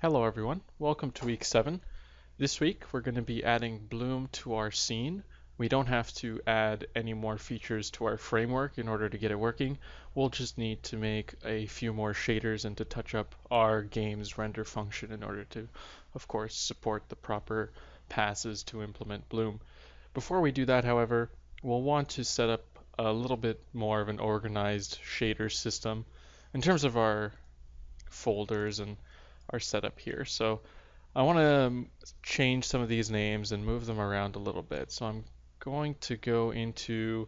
Hello everyone, welcome to week 7. This week we're going to be adding bloom to our scene. We don't have to add any more features to our framework in order to get it working. We'll just need to make a few more shaders and to touch up our game's render function in order to, of course, support the proper passes to implement bloom. Before we do that, however, we'll want to set up a little bit more of an organized shader system in terms of our folders and our setup here. So I want to change some of these names and move them around a little bit. So I'm going to go into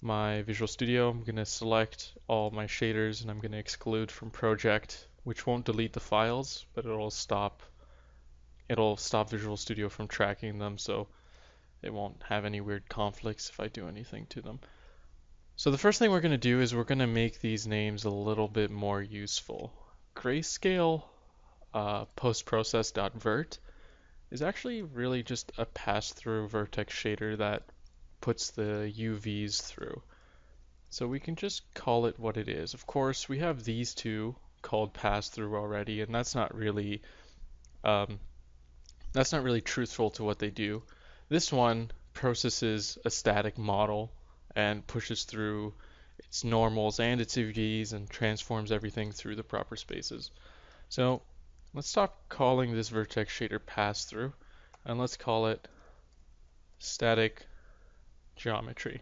my Visual Studio. I'm going to select all my shaders and I'm going to exclude from project, which won't delete the files, but it'll stop Visual Studio from tracking them, so it won't have any weird conflicts if I do anything to them. So the first thing we're going to do is we're going to make these names a little bit more useful. Grayscale postprocess.vert is actually really just a pass-through vertex shader that puts the UVs through. So we can just call it what it is. Of course, we have these two called pass-through already, and that's not really truthful to what they do. This one processes a static model and pushes through its normals and its UVs and transforms everything through the proper spaces. So let's stop calling this vertex shader pass through and let's call it static geometry.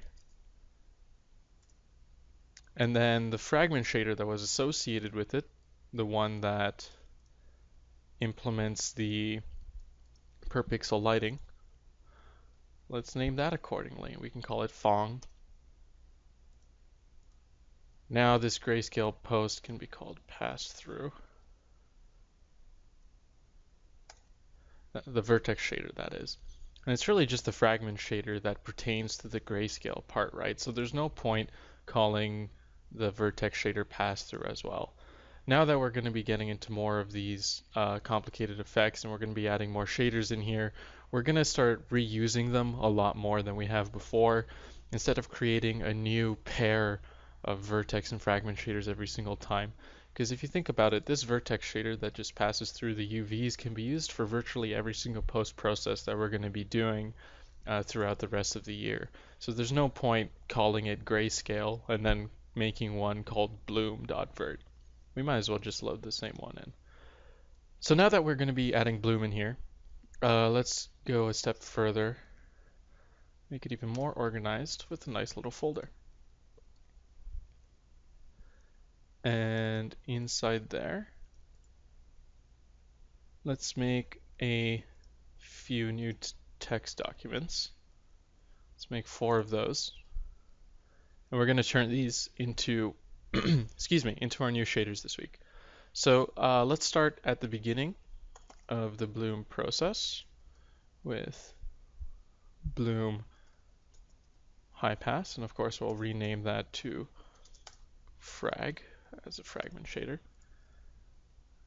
And then the fragment shader that was associated with it, the one that implements the per pixel lighting, let's name that accordingly. We can call it Fong. Now this grayscale post can be called pass through. The vertex shader, that is. And it's really just the fragment shader that pertains to the grayscale part, right? So there's no point calling the vertex shader pass through as well. Now that we're going to be getting into more of these complicated effects and we're going to be adding more shaders in here, we're going to start reusing them a lot more than we have before. Instead of creating a new pair of vertex and fragment shaders every single time. Because if you think about it, this vertex shader that just passes through the UVs can be used for virtually every single post-process that we're going to be doing throughout the rest of the year. So there's no point calling it grayscale and then making one called bloom.vert. We might as well just load the same one in. So now that we're going to be adding bloom in here, let's go a step further, make it even more organized with a nice little folder. And inside there, let's make a few new text documents. Let's make 4 of those. And we're going to turn these into, into our new shaders this week. So let's start at the beginning of the bloom process with bloom high pass. And of course, we'll rename that to frag as a fragment shader.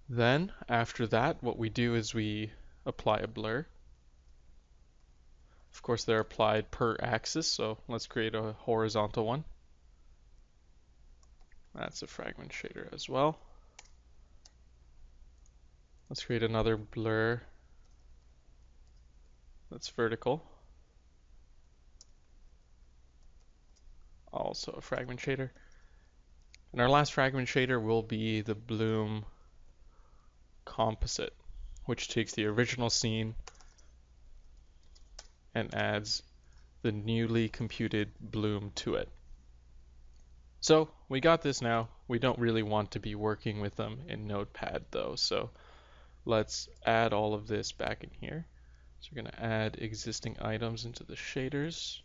Then after that, what we do is we apply a blur. Of course, they're applied per axis, so let's create a horizontal one. That's a fragment shader as well. Let's create another blur that's vertical. Also a fragment shader. And our last fragment shader will be the bloom composite, which takes the original scene and adds the newly computed bloom to it. So we got this now. We don't really want to be working with them in Notepad though, so let's add all of this back in here. So we're going to add existing items into the shaders.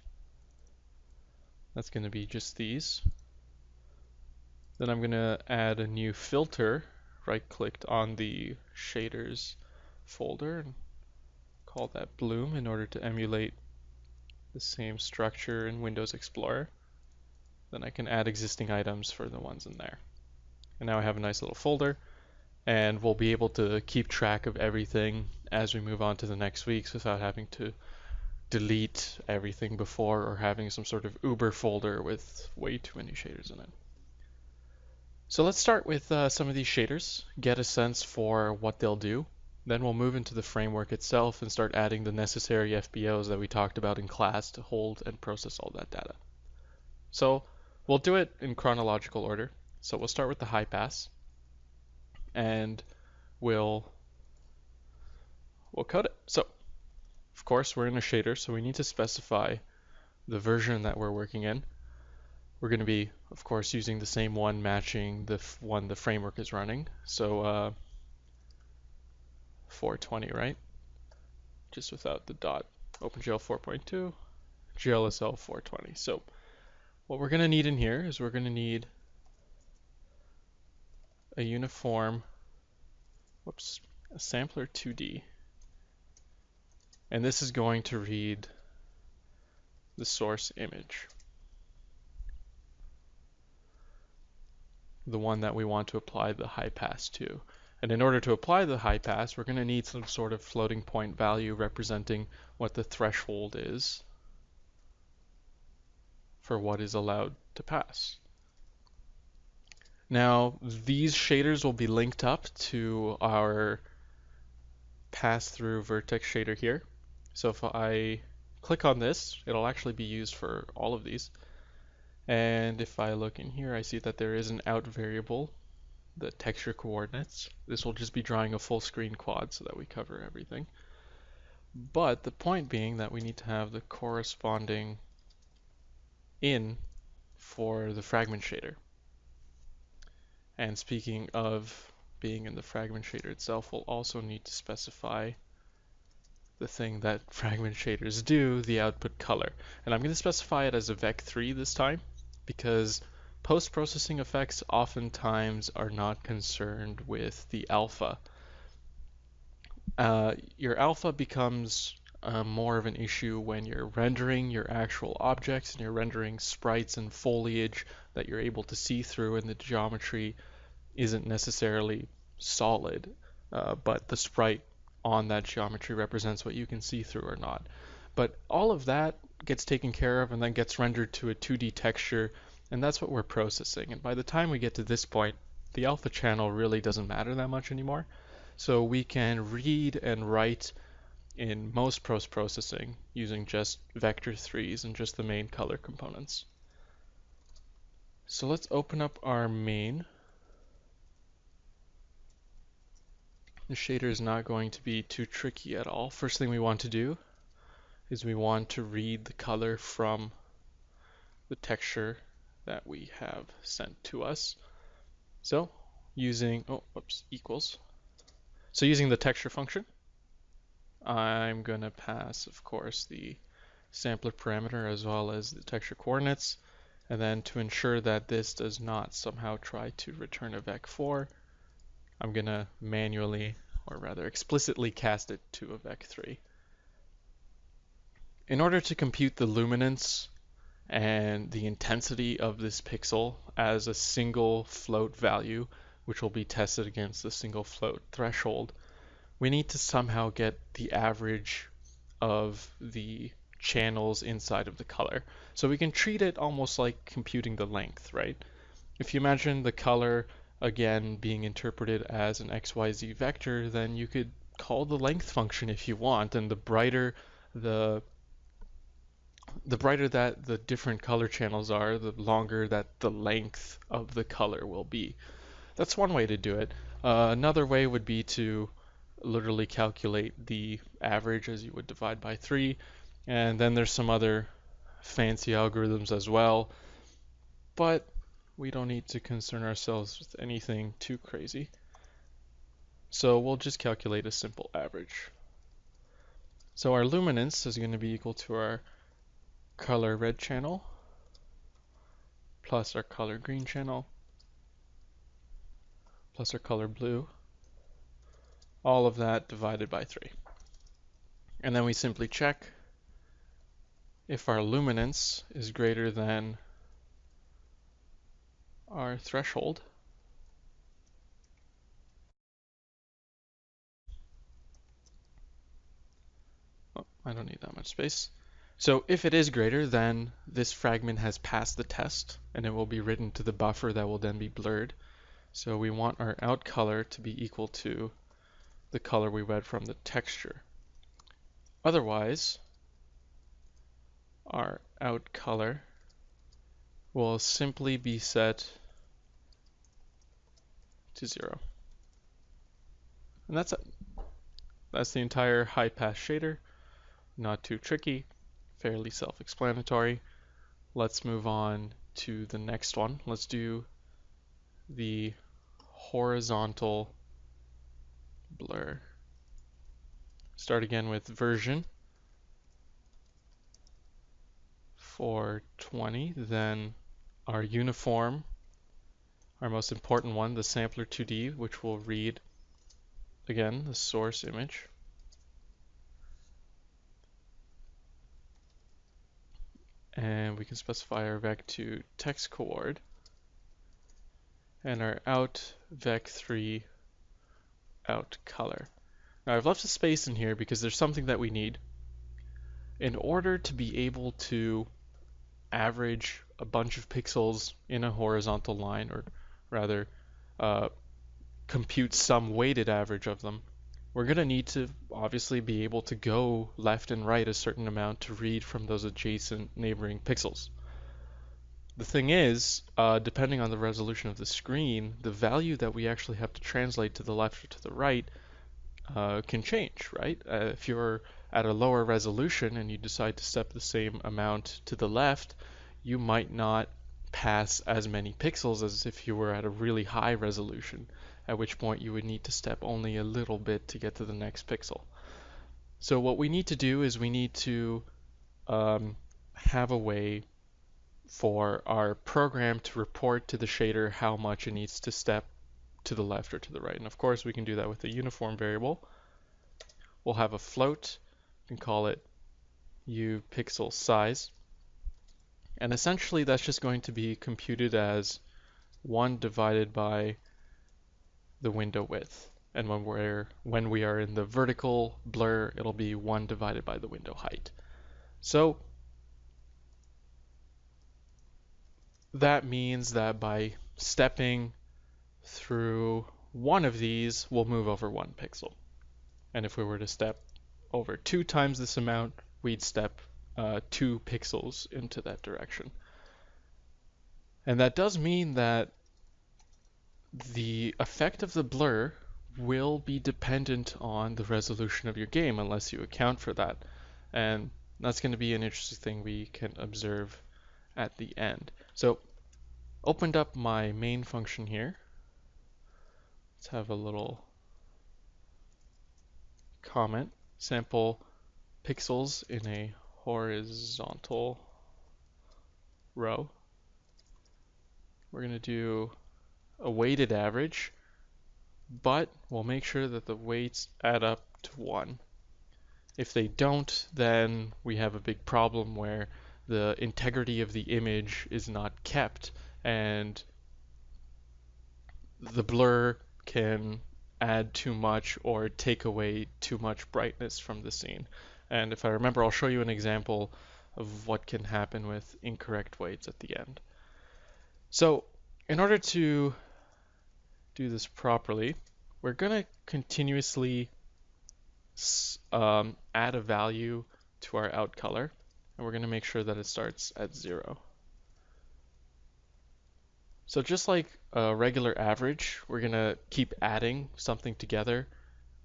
That's going to be just these. Then I'm going to add a new filter, right-clicked on the shaders folder and call that bloom in order to emulate the same structure in Windows Explorer. Then I can add existing items for the ones in there. And now I have a nice little folder, and we'll be able to keep track of everything as we move on to the next weeks without having to delete everything before or having some sort of Uber folder with way too many shaders in it. So let's start with some of these shaders, get a sense for what they'll do. Then we'll move into the framework itself and start adding the necessary FBOs that we talked about in class to hold and process all that data. So we'll do it in chronological order. So we'll start with the high pass, and we'll code it. So of course we're in a shader, so we need to specify the version that we're working in. We're going to be, of course, using the same one matching the one the framework is running. So 420, right? Just without the dot. OpenGL 4.2, GLSL 420. So what we're going to need in here is we're going to need a uniform, a sampler 2D. And this is going to read the source image, the one that we want to apply the high pass to. And in order to apply the high pass, we're going to need some sort of floating point value representing what the threshold is for what is allowed to pass. Now, these shaders will be linked up to our pass-through vertex shader here. So if I click on this, it'll actually be used for all of these. And if I look in here, I see that there is an out variable, the texture coordinates. This will just be drawing a full screen quad so that we cover everything. But the point being that we need to have the corresponding in for the fragment shader. And speaking of being in the fragment shader itself, we'll also need to specify the thing that fragment shaders do, the output color. And I'm going to specify it as a vec3 this time, because post-processing effects oftentimes are not concerned with the alpha. Your alpha becomes more of an issue when you're rendering your actual objects and you're rendering sprites and foliage that you're able to see through, and the geometry isn't necessarily solid, but the sprite on that geometry represents what you can see through or not. But all of that gets taken care of and then gets rendered to a 2D texture, and that's what we're processing. And by the time we get to this point, the alpha channel really doesn't matter that much anymore. So we can read and write in most post-processing using just vector 3s and just the main color components. So let's open up our main. The shader is not going to be too tricky at all. First thing we want to do is we want to read the color from the texture that we have sent to us. So using, equals. So using the texture function, I'm going to pass, of course, the sampler parameter as well as the texture coordinates. And then to ensure that this does not somehow try to return a vec4, I'm going to manually, or rather explicitly, cast it to a vec3. In order to compute the luminance and the intensity of this pixel as a single float value, which will be tested against the single float threshold, we need to somehow get the average of the channels inside of the color. So we can treat it almost like computing the length, right? If you imagine the color again being interpreted as an XYZ vector, then you could call the length function if you want, and the brighter that the different color channels are, the longer that the length of the color will be. That's one way to do it. Another way would be to literally calculate the average as you would divide by 3, and then there's some other fancy algorithms as well, but we don't need to concern ourselves with anything too crazy. So we'll just calculate a simple average. So our luminance is going to be equal to our color red channel plus our color green channel plus our color blue, all of that divided by 3. And then we simply check if our luminance is greater than our threshold. Oh, I don't need that much space. So if it is greater, then this fragment has passed the test and it will be written to the buffer that will then be blurred. So we want our out color to be equal to the color we read from the texture. Otherwise, our out color will simply be set to 0. And that's it. That's the entire high pass shader. Not too tricky, fairly self-explanatory. Let's move on to the next one. Let's do the horizontal blur. Start again with version for 20, then our uniform, our most important one, the sampler 2D, which will read again the source image. And we can specify our vec2 text coord and our out vec3 out color. Now I've left a space in here because there's something that we need. In order to be able to average a bunch of pixels in a horizontal line, or rather compute some weighted average of them, we're going to need to obviously be able to go left and right a certain amount to read from those adjacent neighboring pixels. The thing is, depending on the resolution of the screen, the value that we actually have to translate to the left or to the right can change, right? If you're at a lower resolution and you decide to step the same amount to the left, you might not pass as many pixels as if you were at a really high resolution, at which point you would need to step only a little bit to get to the next pixel. So what we need to do is we need to have a way for our program to report to the shader how much it needs to step to the left or to the right. And of course we can do that with a uniform variable. We'll have a float, we can call it uPixel size. And essentially that's just going to be computed as 1 divided by the window width. And when we are in the vertical blur, it'll be 1 divided by the window height. So that means that by stepping through one of these, we'll move over 1 pixel. And if we were to step over 2 times this amount, we'd step 2 pixels into that direction. And that does mean that the effect of the blur will be dependent on the resolution of your game unless you account for that. And that's going to be an interesting thing we can observe at the end. So opened up my main function here. Let's have a little comment. Sample pixels in a horizontal row. We're going to do a weighted average, but we'll make sure that the weights add up to 1. If they don't, then we have a big problem where the integrity of the image is not kept and the blur can add too much or take away too much brightness from the scene. And if I remember, I'll show you an example of what can happen with incorrect weights at the end. So in order to do this properly, we're going to continuously add a value to our out color, and we're going to make sure that it starts at 0. So just like a regular average, we're going to keep adding something together,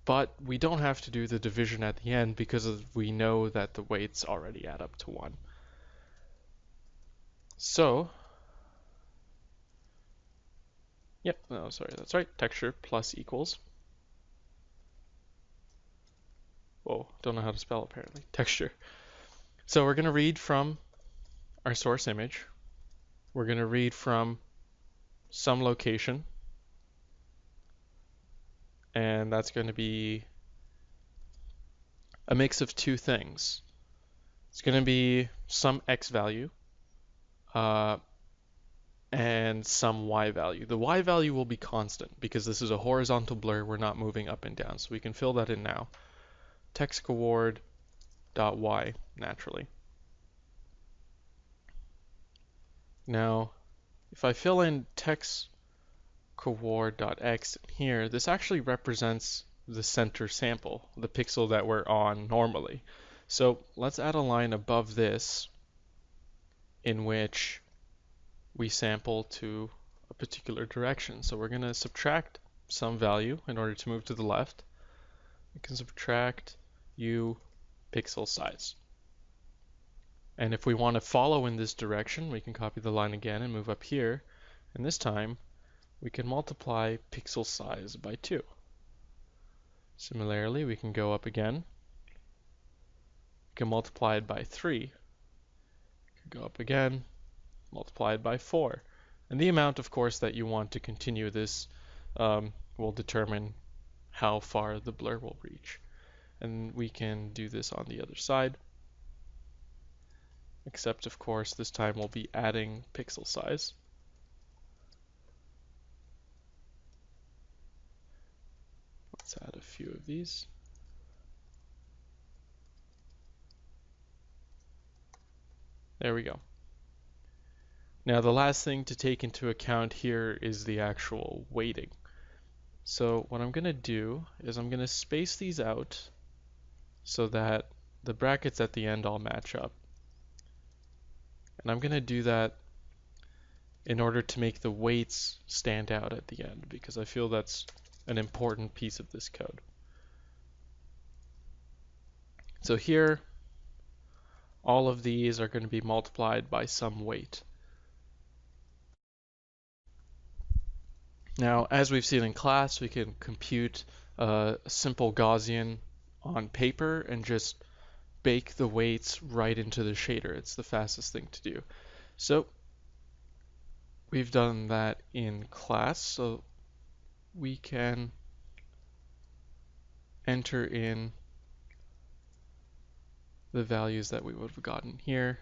but we don't have to do the division at the end because we know that the weights already add up to 1. So that's right, texture plus equals. Whoa, don't know how to spell apparently. Texture. So we're going to read from our source image. We're going to read from some location. And that's going to be a mix of 2 things. It's going to be some x value and some y value. The y value will be constant because this is a horizontal blur. We're not moving up and down, so we can fill that in now. Text coord dot y naturally. Now, if I fill in text coord.x here, this actually represents the center sample, the pixel that we're on normally. So let's add a line above this in which we sample to a particular direction. So we're going to subtract some value in order to move to the left. We can subtract u pixel size. And if we want to follow in this direction, we can copy the line again and move up here. And this time, we can multiply pixel size by 2. Similarly, we can go up again. We can multiply it by 3. We can go up again, multiply it by 4. And the amount, of course, that you want to continue this will determine how far the blur will reach. And we can do this on the other side. Except, of course, this time we'll be adding pixel size. Let's add a few of these. There we go. Now the last thing to take into account here is the actual weighting. So what I'm going to do is I'm going to space these out so that the brackets at the end all match up. And I'm going to do that in order to make the weights stand out at the end, because I feel that's an important piece of this code. So here, all of these are going to be multiplied by some weight. Now, as we've seen in class, we can compute a simple Gaussian on paper and just bake the weights right into the shader. It's the fastest thing to do. So we've done that in class, so we can enter in the values that we would have gotten here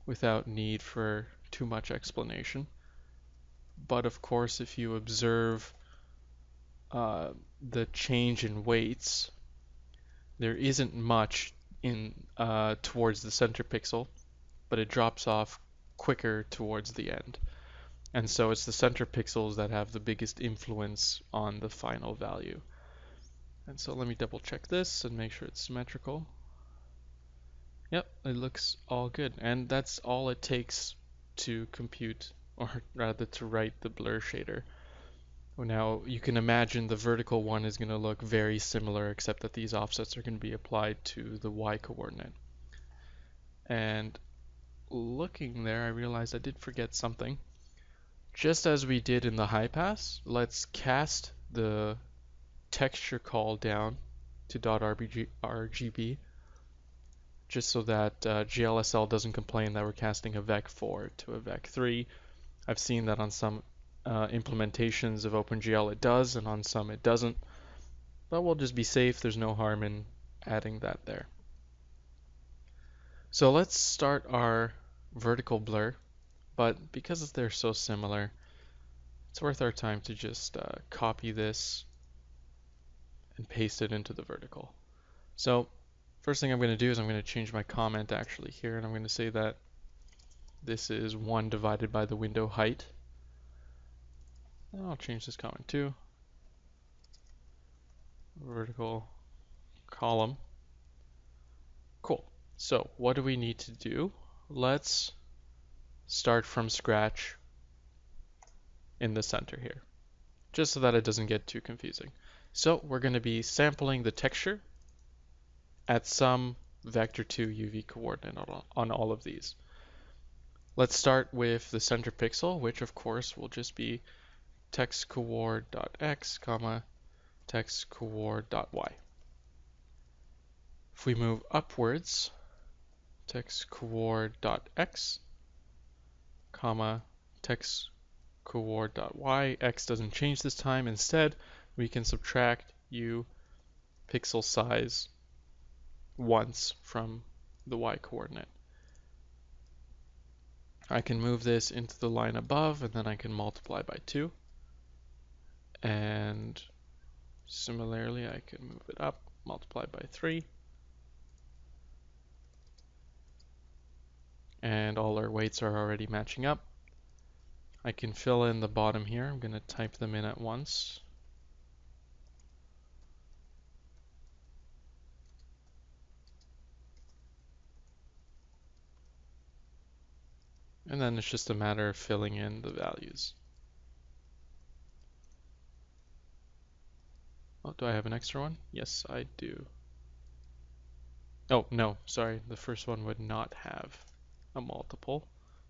without need for too much explanation. But of course, if you observe the change in weights, there isn't much in towards the center pixel, but it drops off quicker towards the end. And so it's the center pixels that have the biggest influence on the final value. And so let me double check this and make sure it's symmetrical. Yep, it looks all good. And that's all it takes to compute, or rather to write the blur shader. Now you can imagine the vertical one is going to look very similar, except that these offsets are going to be applied to the y coordinate. And looking there, I realized I did forget something. Just as we did in the high pass, let's cast the texture call down to .rgb, just so that GLSL doesn't complain that we're casting a vec4 to a vec3. I've seen that on some implementations of OpenGL it does, and on some it doesn't. But we'll just be safe. There's no harm in adding that there. So let's start our vertical blur, but because they're so similar, it's worth our time to just copy this and paste it into the vertical. So first thing I'm going to do is I'm going to change my comment actually here, and I'm going to say that this is 1 divided by the window height. And I'll change this comment too. Vertical column. Cool. So what do we need to do? Let's start from scratch in the center here, just so that it doesn't get too confusing. So we're going to be sampling the texture at some vector 2 UV coordinate on all of these. Let's start with the center pixel, which of course will just be text coord.x, comma text coord.y. If we move upwards, text coord.x, comma text coord.y. X doesn't change this time. Instead, we can subtract u pixel size once from the y coordinate. I can move this into the line above, and then I can multiply by 2. And similarly, I can move it up, multiply by 3. And all our weights are already matching up. I can fill in the bottom here. I'm going to type them in at once. And then it's just a matter of filling in the values. Oh, do I have an extra one? Yes, I do. Oh, no, sorry. The first one would not have a multiple.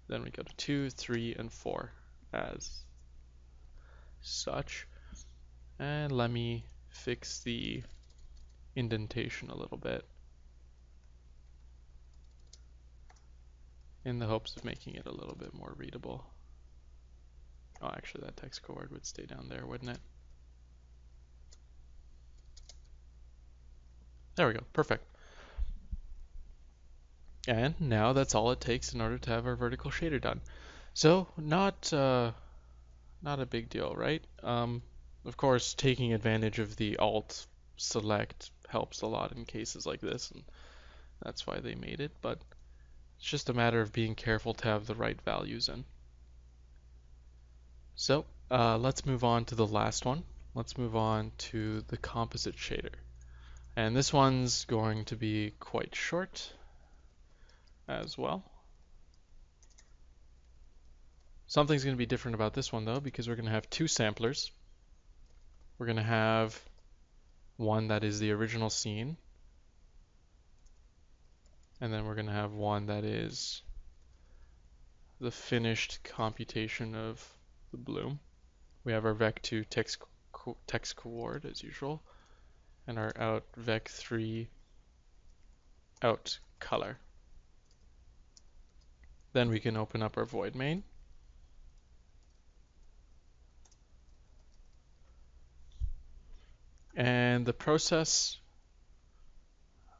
Then we go to 2, 3, and 4 as such. And let me fix the indentation a little bit in the hopes of making it a little bit more readable. Oh, actually that text coord would stay down there, wouldn't it? There we go, perfect. And now that's all it takes in order to have our vertical shader done. So not a big deal, right? Of course, taking advantage of the Alt select helps a lot in cases like this, and that's why they made it, but it's just a matter of being careful to have the right values in. So let's move on to the last one. Let's move on to the composite shader. And this one's going to be quite short as well. Something's going to be different about this one though, because we're going to have two samplers. We're going to have one that is the original scene, and then we're going to have one that is the finished computation of the bloom. We have our vec2 text coord as usual, and our out vec3 out color. Then we can open up our void main. And the process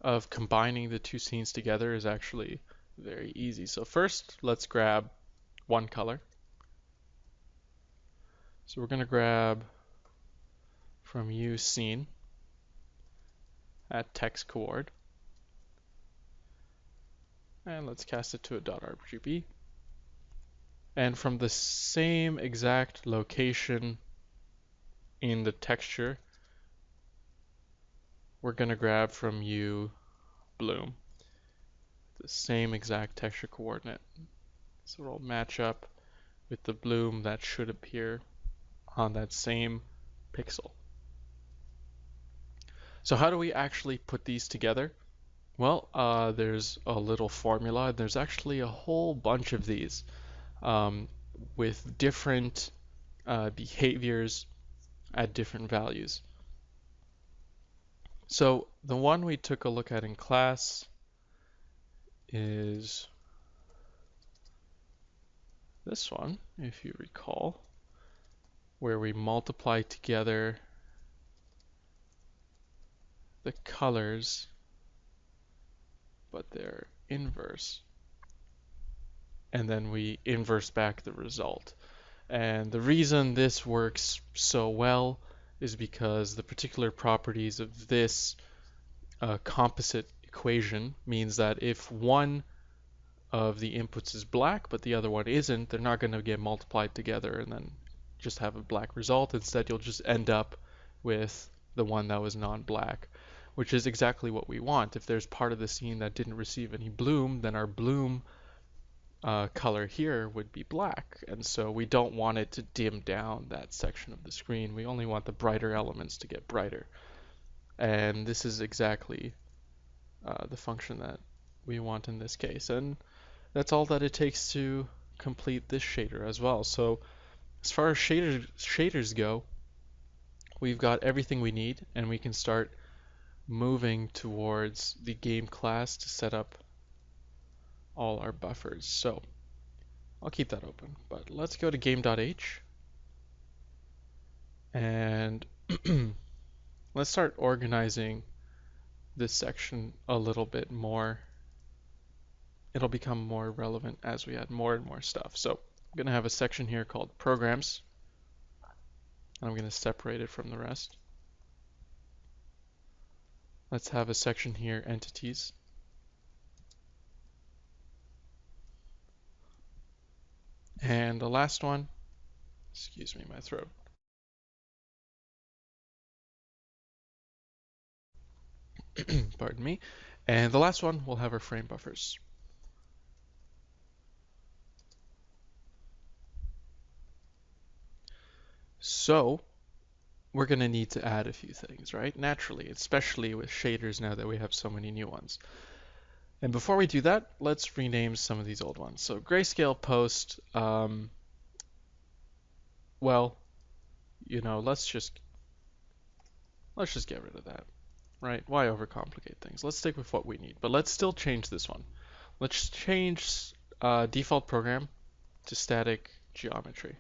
of combining the two scenes together is actually very easy. So first, let's grab one color. So we're going to grab from use scene at text coord, and let's cast it to a .rgb. And from the same exact location in the texture, we're going to grab from U bloom the same exact texture coordinate. So it'll match up with the bloom that should appear on that same pixel. So how do we actually put these together? Well, there's a little formula. There's actually a whole bunch of these with different behaviors at different values. So the one we took a look at in class is this one, if you recall, where we multiply together the colors, but they're inverse. And then we inverse back the result. And the reason this works so well is because the particular properties of this composite equation means that if one of the inputs is black but the other one isn't, they're not going to get multiplied together and then just have a black result. Instead, you'll just end up with the one that was non-black, which is exactly what we want. If there's part of the scene that didn't receive any bloom, then our bloom color here would be black, and so we don't want it to dim down that section of the screen. We only want the brighter elements to get brighter, and this is exactly the function that we want in this case, and that's all that it takes to complete this shader as well. So as far as shaders go, we've got everything we need, and we can start moving towards the game class to set up all our buffers. So I'll keep that open, but let's go to game.h and let's start organizing this section a little bit more. It'll become more relevant as we add more and more stuff. So I'm going to have a section here called programs, and I'm going to separate it from the rest. Let's have a section here, entities. And the last one, Excuse me, my throat. Pardon me. And the last one, we'll have our frame buffers. So we're going to need to add a few things, right? Naturally, especially with shaders now that we have so many new ones. And before we do that, let's rename some of these old ones. So grayscale post, well, you know, let's just get rid of that, right? Why overcomplicate things? Let's stick with what we need, but let's still change this one. Let's change default program to static geometry.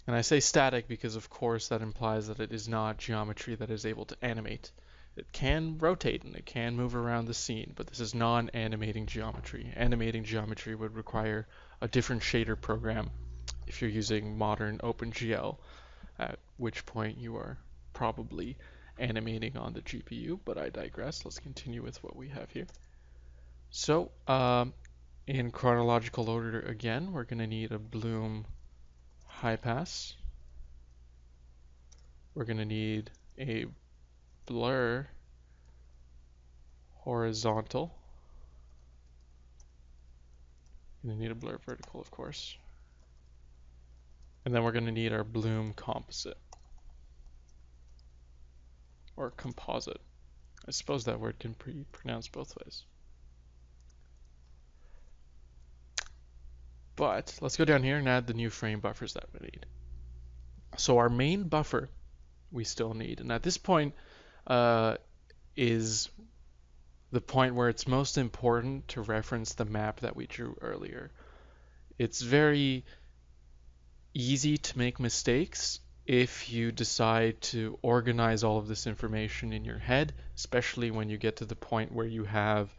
And I say static because, of course, that implies that it is not geometry that is able to animate. It can rotate and it can move around the scene, but this is non-animating geometry. Animating geometry would require a different shader program if you're using modern OpenGL, at which point you are probably animating on the GPU, but I digress. Let's continue with what we have here. So, in chronological order again, we're going to need a Bloom high pass. We're going to need a blur horizontal. We're going to need a blur vertical, of course. And then we're going to need our Bloom composite. Or composite. I suppose that word can be pronounced both ways. But let's go down here and add the new frame buffers that we need. So our main buffer we still need, and at this point is the point where it's most important to reference the map that we drew earlier. It's very easy to make mistakes if you decide to organize all of this information in your head, especially when you get to the point where you have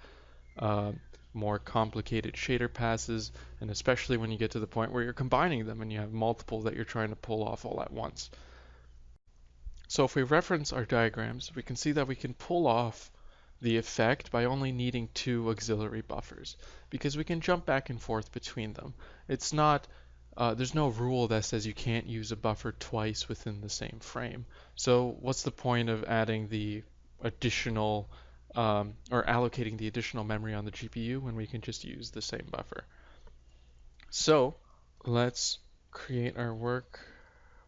more complicated shader passes, and especially when you get to the point where you're combining them and you have multiple that you're trying to pull off all at once. So if we reference our diagrams, we can see that we can pull off the effect by only needing 2 auxiliary buffers, because we can jump back and forth between them. It's not there's no rule that says you can't use a buffer twice within the same frame. So what's the point of adding the additional or allocating the additional memory on the GPU when we can just use the same buffer? So let's create our work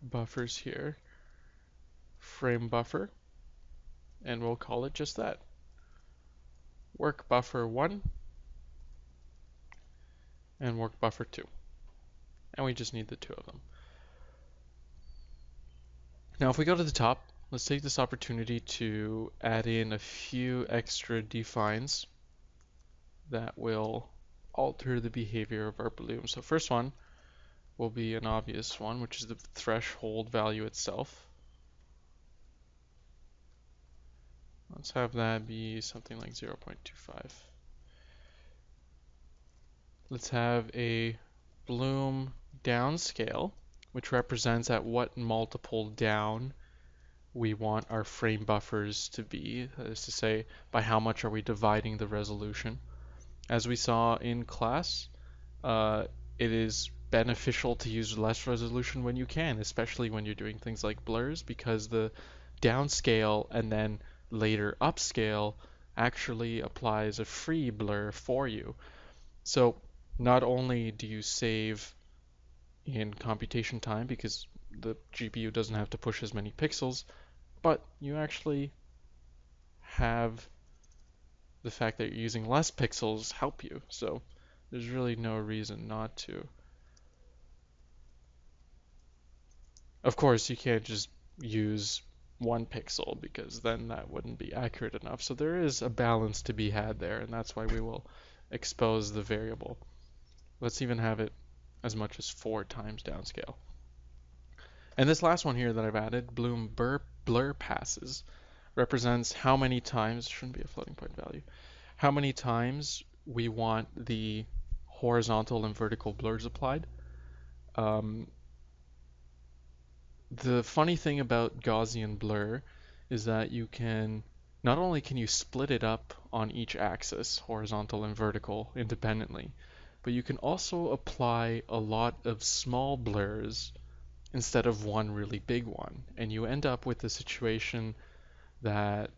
buffers here. Frame buffer, and we'll call it just that. Work buffer 1 and work buffer 2. And we just need the 2 of them. Now if we go to the top, let's take this opportunity to add in a few extra defines that will alter the behavior of our bloom. So first one will be an obvious one, which is the threshold value itself. Let's have that be something like 0.25. Let's have a bloom downscale, which represents at what multiple down we want our frame buffers to be. That is to say, by how much are we dividing the resolution. As we saw in class, it is beneficial to use less resolution when you can, especially when you're doing things like blurs, because the downscale and then later upscale actually applies a free blur for you. So not only do you save in computation time because the GPU doesn't have to push as many pixels, but you actually have the fact that you're using less pixels help you. So there's really no reason not to. Of course, you can't just use 1 pixel because then that wouldn't be accurate enough. So there is a balance to be had there, and that's why we will expose the variable. Let's even have it as much as 4 times downscale. And this last one here that I've added, bloom blur passes, represents how many times, shouldn't be a floating point value, how many times we want the horizontal and vertical blurs applied. The funny thing about Gaussian blur is that you can, not only can you split it up on each axis, horizontal and vertical, independently, but you can also apply a lot of small blurs instead of one really big one. And you end up with a situation that,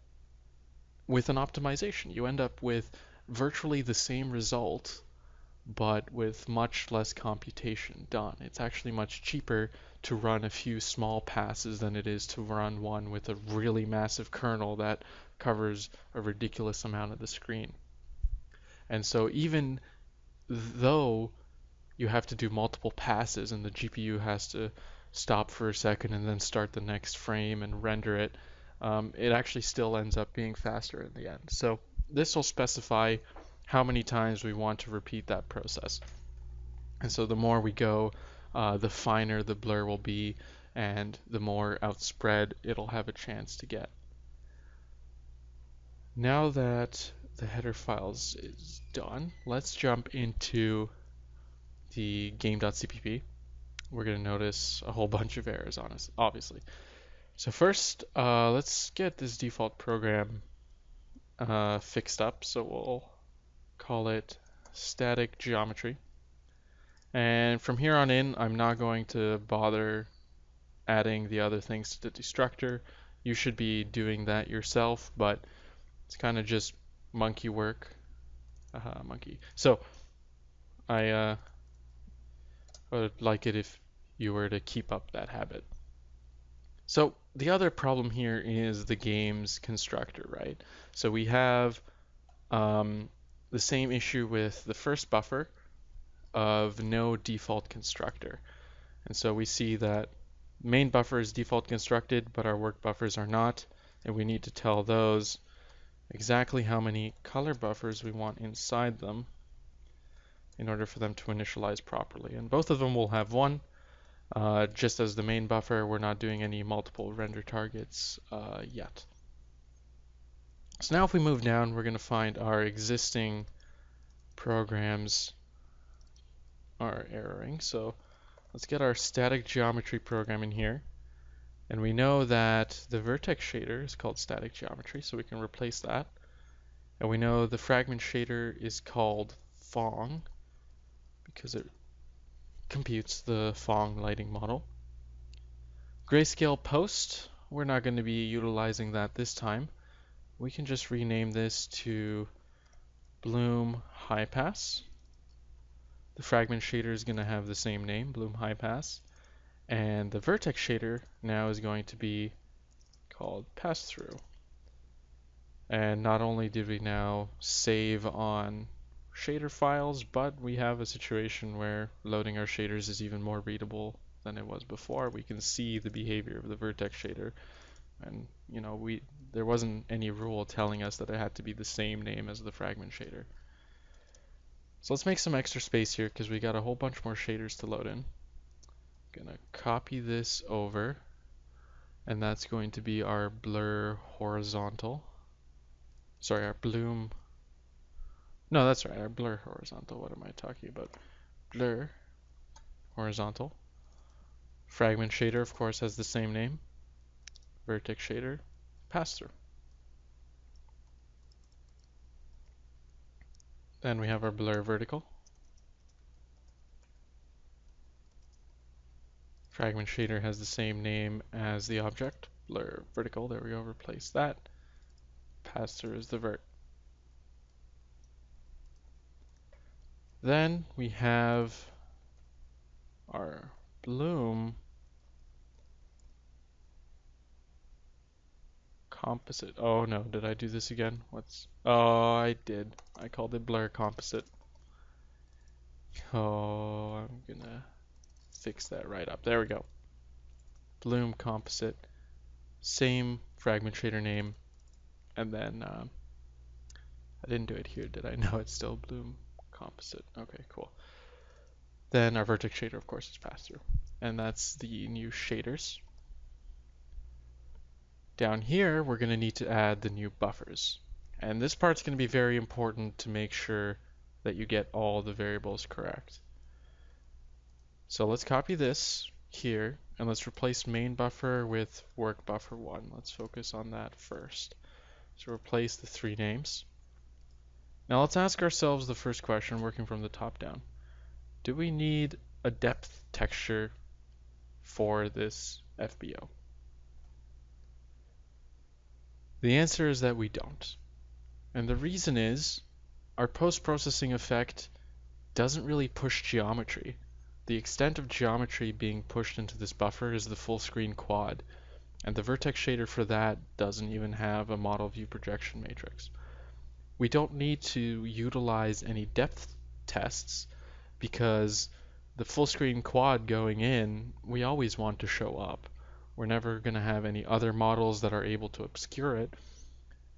with an optimization, you end up with virtually the same result, but with much less computation done. It's actually much cheaper to run a few small passes than it is to run one with a really massive kernel that covers a ridiculous amount of the screen. And so even though you have to do multiple passes and the GPU has to stop for a second and then start the next frame and render it, it actually still ends up being faster in the end. So this will specify how many times we want to repeat that process. And so the more we go, the finer the blur will be, and the more outspread it'll have a chance to get. Now that the header files is done, let's jump into the game.cpp. We're going to notice a whole bunch of errors on us, obviously. So first, let's get this default program fixed up. So we'll call it static geometry. And from here on in, I'm not going to bother adding the other things to the destructor. You should be doing that yourself, but it's kind of just monkey work. Monkey. So I would like it if you were to keep up that habit. So the other problem here is the game's constructor, right? So we have the same issue with the first buffer of no default constructor. And so we see that main buffer is default constructed, but our work buffers are not, and we need to tell those exactly how many color buffers we want inside them in order for them to initialize properly. And both of them will have one. Just as the main buffer, we're not doing any multiple render targets yet. So now if we move down, we're going to find our existing programs are erroring. So let's get our static geometry program in here. And we know that the vertex shader is called static geometry, so we can replace that. And we know the fragment shader is called Phong because it computes the Phong lighting model. Grayscale post, we're not going to be utilizing that this time. We can just rename this to Bloom High Pass. The fragment shader is going to have the same name, Bloom High Pass. And the vertex shader now is going to be called Pass Through. And not only did we now save on shader files, but we have a situation where loading our shaders is even more readable than it was before. We can see the behavior of the vertex shader, and there wasn't any rule telling us that it had to be the same name as the fragment shader. So let's make some extra space here because we got a whole bunch more shaders to load in. I'm gonna copy this over, and that's going to be our blur horizontal. Sorry, our bloom. No, that's right, our blur horizontal. What am I talking about? Blur horizontal. Fragment shader, of course, has the same name. Vertex shader, pass through. Then we have our blur vertical. Fragment shader has the same name as the object. Blur vertical, there we go, replace that. Pass through is the vert. Then we have our bloom composite. Oh no, did I do this again? Oh, I did. I called it blur composite. Oh, I'm gonna fix that right up. There we go. Bloom composite. Same fragment shader name. And then I didn't do it here, did I? No, it's still bloom composite. Okay, cool. Then our vertex shader, of course, is pass through. And that's the new shaders. Down here, we're going to need to add the new buffers. And this part's going to be very important to make sure that you get all the variables correct. So let's copy this here, and let's replace main buffer with work buffer 1. Let's focus on that first. So replace the 3 names. Now let's ask ourselves the first question, working from the top down. Do we need a depth texture for this FBO? The answer is that we don't. And the reason is our post-processing effect doesn't really push geometry. The extent of geometry being pushed into this buffer is the full screen quad, and the vertex shader for that doesn't even have a model view projection matrix. We don't need to utilize any depth tests because the full screen quad going in, we always want to show up. We're never going to have any other models that are able to obscure it,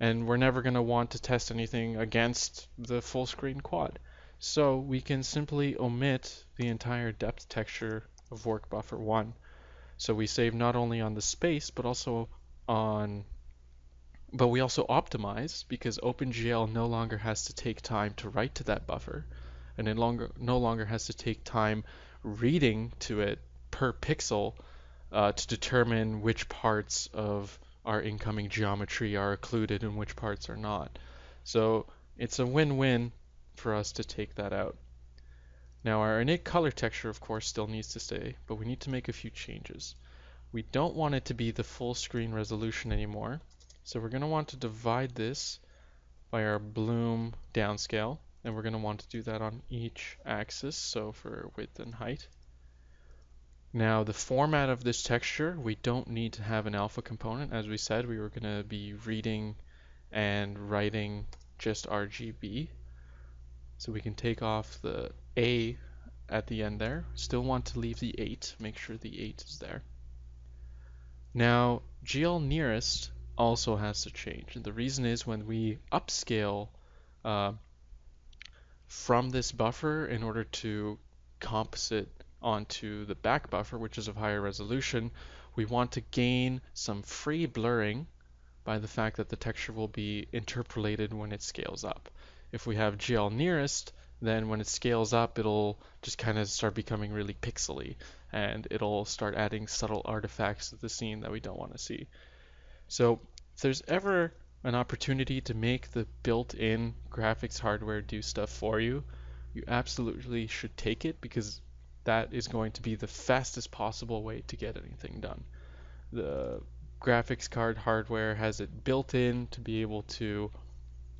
and we're never going to want to test anything against the full screen quad. So we can simply omit the entire depth texture of work buffer 1. So we save not only on the space, but also we also optimize because OpenGL no longer has to take time to write to that buffer, and it no longer has to take time reading to it per pixel to determine which parts of our incoming geometry are occluded and which parts are not. So it's a win-win for us to take that out. Now our init color texture of course still needs to stay, but we need to make a few changes. We don't want it to be the full screen resolution anymore, so we're going to want to divide this by our bloom downscale, and we're going to want to do that on each axis, so for width and height. Now the format of this texture, we don't need to have an alpha component. As we said, we were going to be reading and writing just RGB. So we can take off the A at the end there. Still want to leave the 8, make sure the 8 is there. Now GL nearest also has to change, and the reason is when we upscale from this buffer in order to composite onto the back buffer, which is of higher resolution, we want to gain some free blurring by the fact that the texture will be interpolated when it scales up. If we have GL nearest, then when it scales up, it'll just kind of start becoming really pixely, and it'll start adding subtle artifacts to the scene that we don't want to see. So if there's ever an opportunity to make the built-in graphics hardware do stuff for you, you absolutely should take it, because that is going to be the fastest possible way to get anything done. The graphics card hardware has it built in to be able to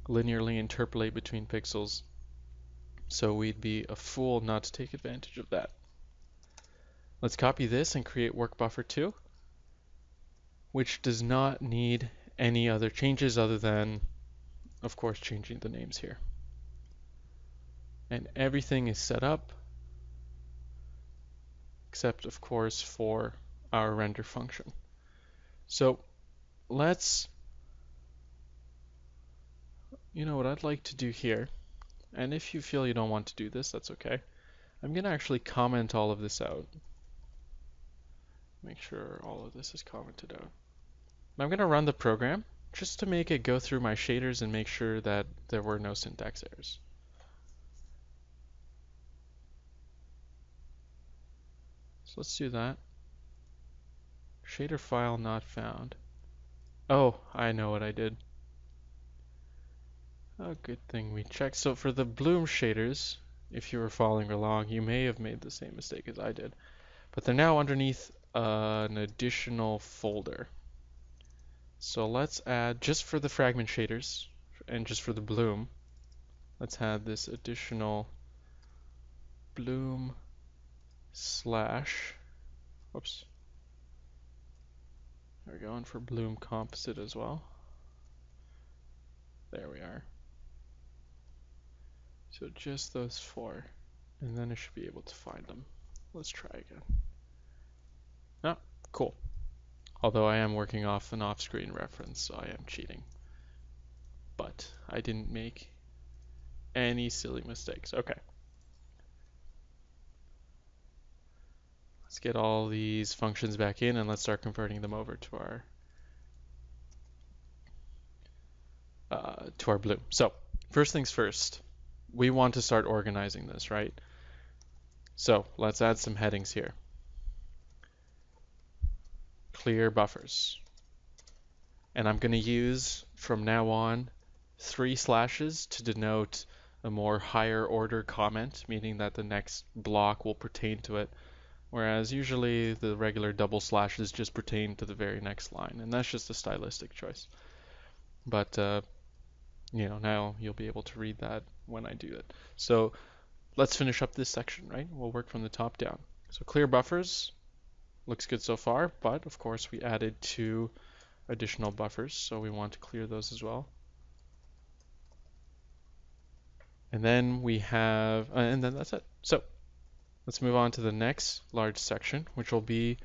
linearly interpolate between pixels, so we'd be a fool not to take advantage of that. Let's copy this and create work buffer 2, which does not need any other changes other than, of course, changing the names here. And everything is set up, except of course for our render function. So let's, you know what I'd like to do here, and if you feel you don't want to do this, that's okay. I'm going to actually comment all of this out. Make sure all of this is commented out. I'm going to run the program just to make it go through my shaders and make sure that there were no syntax errors. So let's do that. Shader file not found. Oh, I know what I did. Oh, good thing we checked. So for the bloom shaders, if you were following along, you may have made the same mistake as I did. But they're now underneath an additional folder. So let's add, just for the fragment shaders, and just for the bloom, let's add this additional bloom slash, whoops, we're going for bloom composite as well. There we are. So just those 4, and then I should be able to find them. Let's try again. Ah, cool. Although I am working off an off-screen reference, so I am cheating. But I didn't make any silly mistakes. Okay. Let's get all these functions back in and let's start converting them over to our bloom. So first things first, we want to start organizing this, right? So let's add some headings here. Clear buffers. And I'm going to use from now on 3 slashes to denote a more higher order comment, meaning that the next block will pertain to it whereas usually the regular double slashes just pertain to the very next line, and that's just a stylistic choice. But now you'll be able to read that when I do it. So let's finish up this section, right? We'll work from the top down. So clear buffers, looks good so far, but of course we added 2 additional buffers, so we want to clear those as well. And then we have, and then that's it. So let's move on to the next large section, which will be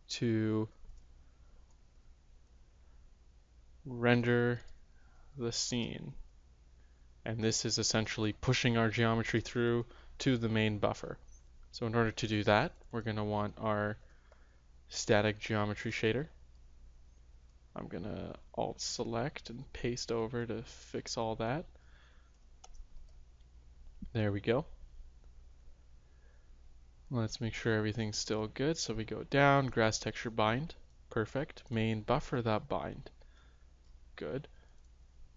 to render the scene. And this is essentially pushing our geometry through to the main buffer. So in order to do that, we're going to want our static geometry shader. I'm going to alt select and paste over to fix all that. There we go. Let's make sure everything's still good. So we go down, grass texture bind. Perfect. Main buffer that bind. Good.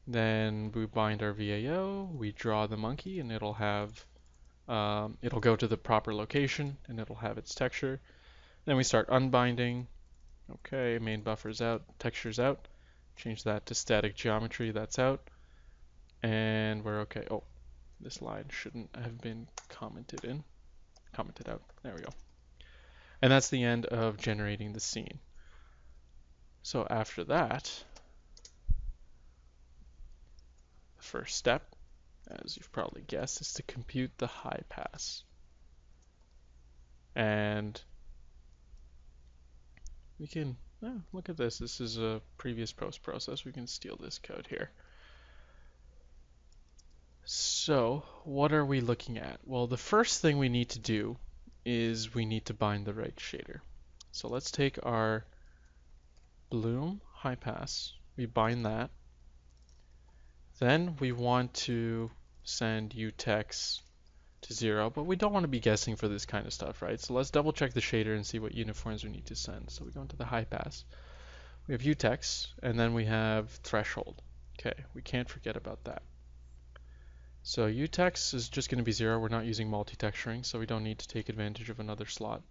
Then we bind our VAO, we draw the monkey, and it'll have, it'll go to the proper location, and it'll have its texture. Then we start unbinding. Okay, main buffer's out, texture's out. Change that to static geometry, that's out. And we're okay. Oh, this line shouldn't have been commented out. There we go. And that's the end of generating the scene. So after that, the first step, as you've probably guessed, is to compute the high pass. And we can, look at this. This is a previous post process. We can steal this code here. So what are we looking at? Well, the first thing we need to do is we need to bind the right shader. So let's take our bloom high pass. We bind that. Then we want to send utex to 0, but we don't want to be guessing for this kind of stuff, right? So let's double check the shader and see what uniforms we need to send. So we go into the high pass. We have utex, and then we have threshold. Okay, we can't forget about that. So utex is just going to be 0. We're not using multi-texturing, so we don't need to take advantage of another slot.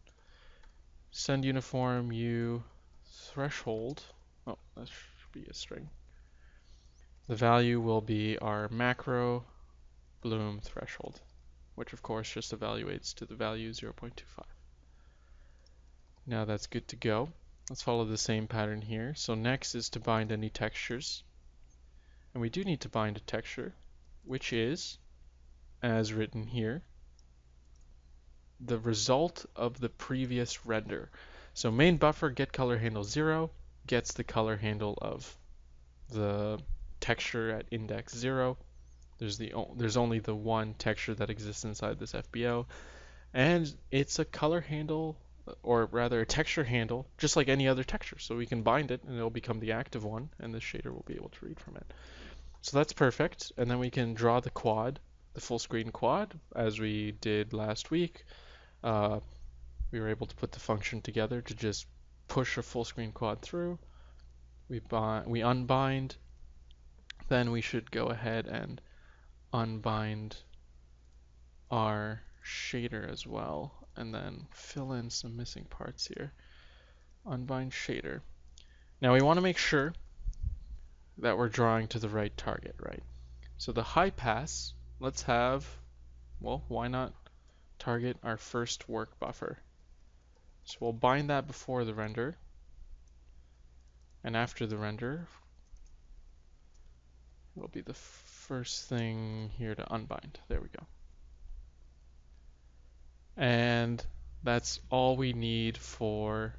Send uniform u threshold. Oh, that should be a string. The value will be our macro bloom threshold, which of course just evaluates to the value 0.25. Now that's good to go. Let's follow the same pattern here. So next is to bind any textures. And we do need to bind a texture, which is, as written here, the result of the previous render. So main buffer get color handle 0 gets the color handle of the texture at index 0. There's only the one texture that exists inside this FBO, and it's a color handle, or rather a texture handle, just like any other texture. So we can bind it and it'll become the active one, and the shader will be able to read from it. So that's perfect. And then we can draw the quad, the full screen quad, as we did last week. We were able to put the function together to just push a full screen quad through. We unbind. Then we should go ahead and unbind our shader as well, and then fill in some missing parts here. Unbind shader. Now we want to make sure that we're drawing to the right target, right? So the high pass, let's have, well, why not target our first work buffer? So we'll bind that before the render, and after the render, it'll be the first thing here to unbind. There we go. And that's all we need for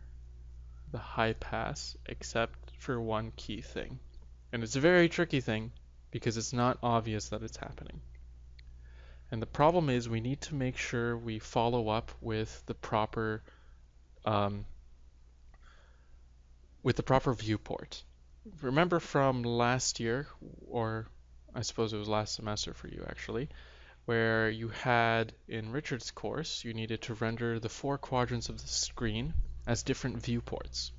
the high pass, except for one key thing. And it's a very tricky thing because it's not obvious that it's happening. And the problem is we need to make sure we follow up with the proper viewport. Remember from last year, or I suppose it was last semester for you actually, where you had in Richard's course, you needed to render the 4 quadrants of the screen as different viewports.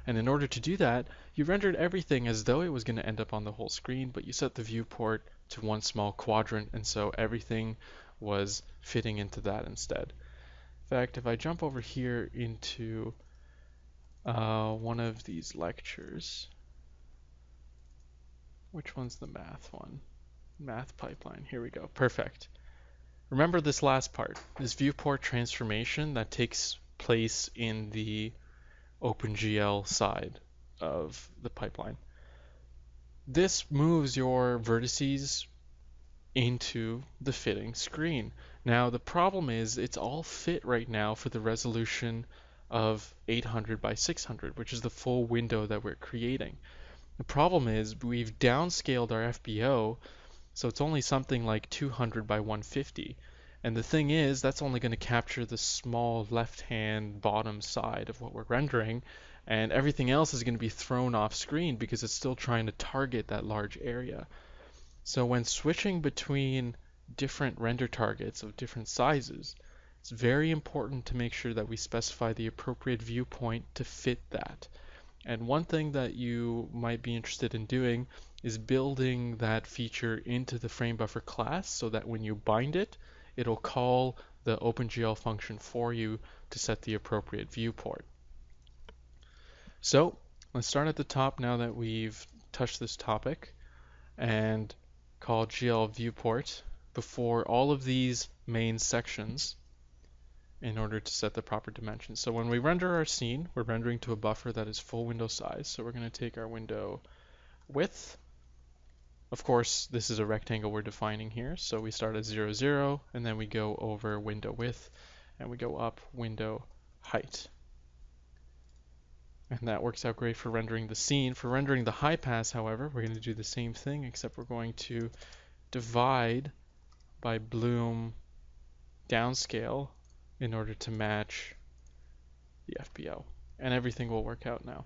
And in order to do that, you rendered everything as though it was going to end up on the whole screen, but you set the viewport to one small quadrant, and so everything was fitting into that instead. In fact, if I jump over here into one of these lectures, which one's the math one? Math pipeline. Here we go. Perfect. Remember this last part, this viewport transformation that takes place in the OpenGL side of the pipeline. This moves your vertices into the fitting screen. Now the problem is it's all fit right now for the resolution of 800 by 600, which is the full window that we're creating. The problem is we've downscaled our FBO, so it's only something like 200 by 150. And the thing is, that's only going to capture the small left-hand bottom side of what we're rendering, and everything else is going to be thrown off screen because it's still trying to target that large area. So when switching between different render targets of different sizes, it's very important to make sure that we specify the appropriate viewpoint to fit that. And one thing that you might be interested in doing is building that feature into the FrameBuffer class so that when you bind it, it'll call the OpenGL function for you to set the appropriate viewport. So let's start at the top now that we've touched this topic and call GL viewport before all of these main sections in order to set the proper dimensions. So when we render our scene, we're rendering to a buffer that is full window size. So we're going to take our window width. Of course, this is a rectangle we're defining here. So we start at 0, 0, and then we go over window width, and we go up window height. And that works out great for rendering the scene. For rendering the high pass, however, we're going to do the same thing, except we're going to divide by bloom downscale in order to match the FBO. And everything will work out now.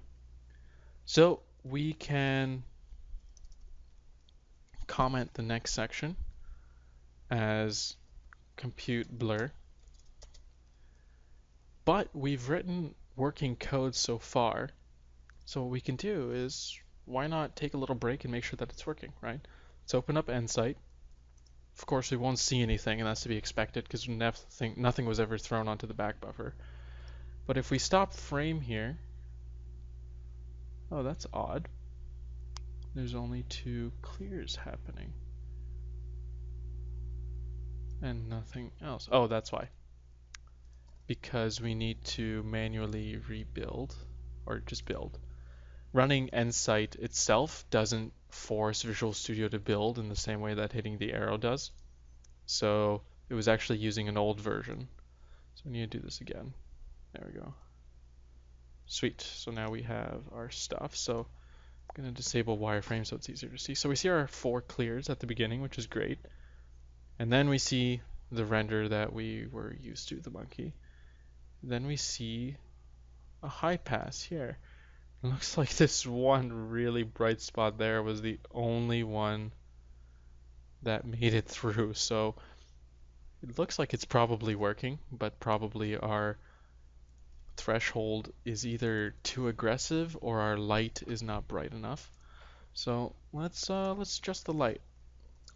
So we can comment the next section as compute blur. But we've written working code so far, so what we can do is, why not take a little break and make sure that it's working, right? Let's open up Nsight. Of course, we won't see anything, and that's to be expected because nothing was ever thrown onto the back buffer. But if we stop frame here, oh, that's odd. There's only 2 clears happening and nothing else. Oh, that's why. Because we need to manually rebuild, or just build. Running Nsight itself doesn't force Visual Studio to build in the same way that hitting the arrow does. So it was actually using an old version. So we need to do this again. There we go. Sweet. So now we have our stuff. So I'm going to disable wireframe so it's easier to see. So we see our 4 clears at the beginning, which is great. And then we see the render that we were used to, the monkey. Then we see a high pass here. It looks like this one really bright spot there was the only one that made it through. So it looks like it's probably working, but probably our threshold is either too aggressive or our light is not bright enough. So let's adjust the light.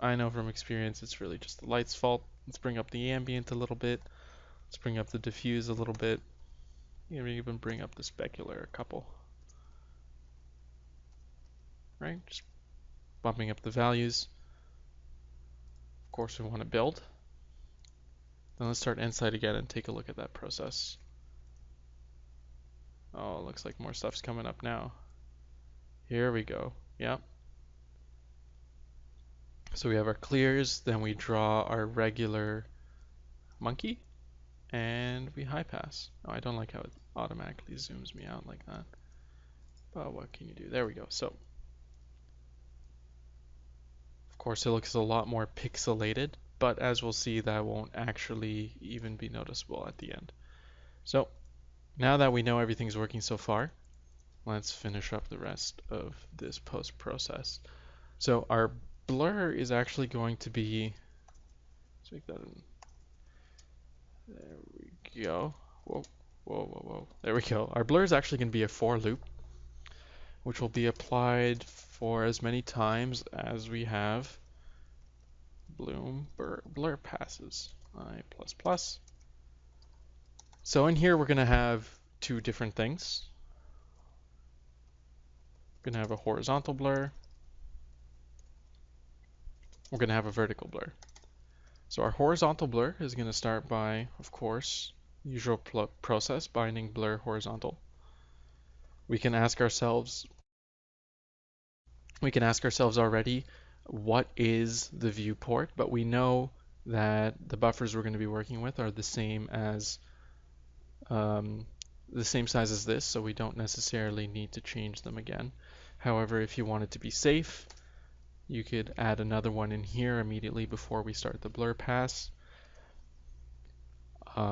I know from experience it's really just the light's fault. Let's bring up the ambient a little bit. Let's bring up the diffuse a little bit. Maybe even bring up the specular a couple. Right? Just bumping up the values. Of course we want to build. Then let's start Nsight again and take a look at that process. Oh, it looks like more stuff's coming up now. Here we go. Yep. So we have our clears, then we draw our regular monkey, and we high pass. Oh, I don't like how it automatically zooms me out like that. But what can you do? There we go. So, of course, it looks a lot more pixelated, but as we'll see, that won't actually even be noticeable at the end. So, now that we know everything's working so far, let's finish up the rest of this post process. So our blur is actually going to be, let's make that in, there we go. Whoa, whoa, whoa, whoa. There we go. Our blur is actually going to be a for loop, which will be applied for as many times as we have bloom blur passes. I++. So in here, we're going to have two different things. We're going to have a horizontal blur. We're going to have a vertical blur. So our horizontal blur is going to start by, of course, usual process, binding blur horizontal. We can ask ourselves already, what is the viewport? But we know that the buffers we're going to be working with are the same as the same size as this, so we don't necessarily need to change them again. However, if you wanted to be safe, you could add another one in here immediately before we start the blur pass.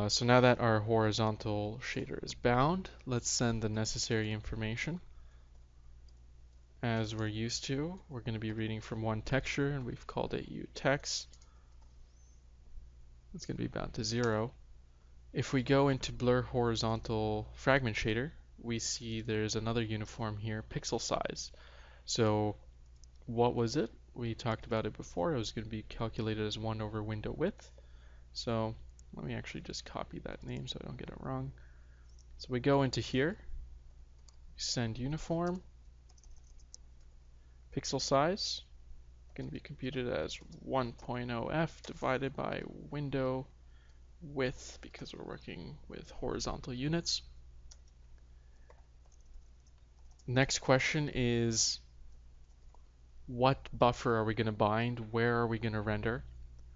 So now that our horizontal shader is bound, let's send the necessary information. As we're used to, we're going to be reading from one texture, and we've called it uText. It's going to be bound to 0. If we go into blur horizontal fragment shader, we see there's another uniform here, pixel size. So what was it? We talked about it before. It was going to be calculated as 1 over window width. So let me actually just copy that name so I don't get it wrong. So we go into here, send uniform, pixel size, going to be computed as 1.0f divided by window width, because we're working with horizontal units. Next question is, what buffer are we going to bind? Where are we going to render?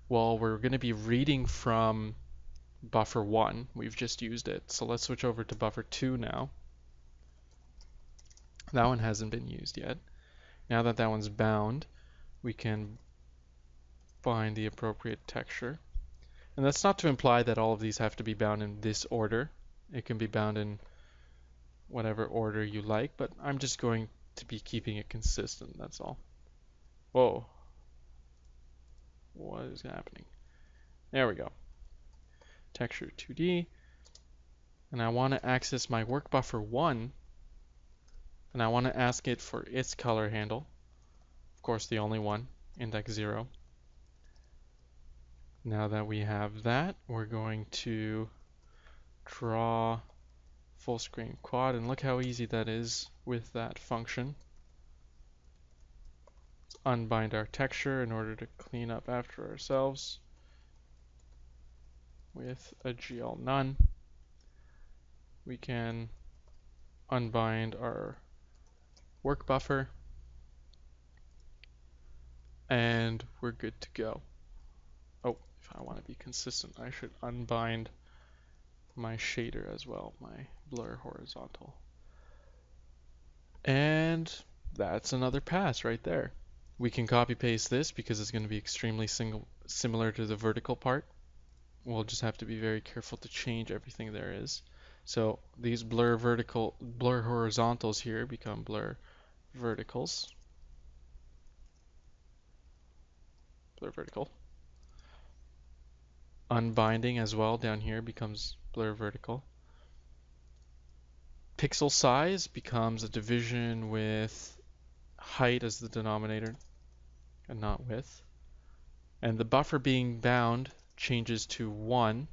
Well, we're going to be reading from buffer 1. We've just used it. So let's switch over to buffer 2 now. That one hasn't been used yet. Now that that one's bound, we can bind the appropriate texture. And that's not to imply that all of these have to be bound in this order. It can be bound in whatever order you like, but I'm just going to be keeping it consistent, that's all. Whoa. What is happening? There we go. Texture 2D. And I want to access my work buffer 1. And I want to ask it for its color handle. Of course, the only one, index 0. Now that we have that, we're going to draw full screen quad, and look how easy that is with that function. Let's unbind our texture in order to clean up after ourselves with a GL none. We can unbind our work buffer, and we're good to go. Oh, if I want to be consistent, I should unbind my shader as well, my blur horizontal. And that's another pass right there. We can copy paste this because it's going to be extremely similar to the vertical part. We'll just have to be very careful to change everything there is. So these blur horizontals here become blur verticals. Blur vertical. Unbinding as well down here becomes blur vertical. Pixel size becomes a division with height as the denominator and not width. And the buffer being bound changes to 1.